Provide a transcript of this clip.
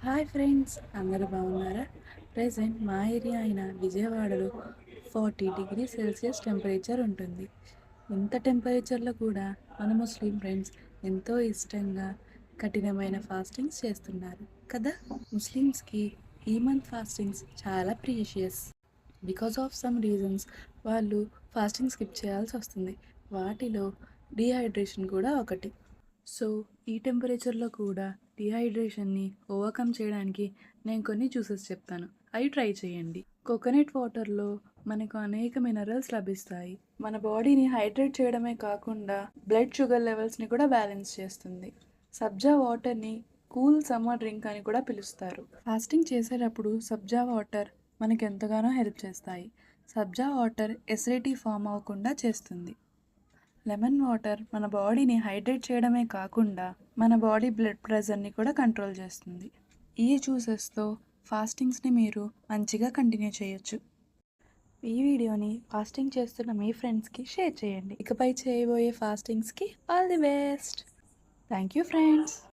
Hi friends, అందరూ బాగున్నారా? Present మా ఏరియా అయిన విజయవాడలో 40 డిగ్రీ సెల్సియస్ టెంపరేచర్ ఉంటుంది. ఇంత టెంపరేచర్లో కూడా మన ముస్లిం ఫ్రెండ్స్ ఎంతో ఇష్టంగా కఠినమైన ఫాస్టింగ్స్ చేస్తున్నారు కదా. ముస్లిమ్స్కి ఈ మంత్ ఫాస్టింగ్స్ చాలా precious. Because of some reasons వాళ్ళు ఫాస్టింగ్ స్కిప్ చేయాల్సి వస్తుంది. వాటిలో డీహైడ్రేషన్ కూడా ఒకటి. సో ఈ టెంపరేచర్లో కూడా డిహైడ్రేషన్ని ఓవర్కమ్ చేయడానికి నేను కొన్ని జ్యూసెస్ చెప్తాను, అవి ట్రై చేయండి. కోకోనట్ వాటర్లో మనకు అనేక మినరల్స్ లభిస్తాయి. మన బాడీని హైడ్రేట్ చేయడమే కాకుండా బ్లడ్ షుగర్ లెవెల్స్ని కూడా బ్యాలెన్స్ చేస్తుంది. సబ్జా వాటర్ని కూల్ సమ్మర్ డ్రింక్ అని కూడా పిలుస్తారు. ఫాస్టింగ్ చేసేటప్పుడు సబ్జా వాటర్ మనకు ఎంతగానో హెల్ప్ చేస్తాయి. సబ్జా వాటర్ ఎసిడిటీ ఫామ్ అవ్వకుండా చేస్తుంది. లెమన్ వాటర్ మన బాడీని హైడ్రేట్ చేయడమే కాకుండా మన బాడీ బ్లడ్ ప్రెషర్ని కూడా కంట్రోల్ చేస్తుంది. ఈ జ్యూసెస్తో ఫాస్టింగ్స్ని మీరు మంచిగా కంటిన్యూ చేయొచ్చు. ఈ వీడియోని ఫాస్టింగ్ చేస్తున్న మీ ఫ్రెండ్స్కి షేర్ చేయండి. ఇకపై చేయబోయే ఫాస్టింగ్స్కి all the best. Thank you friends.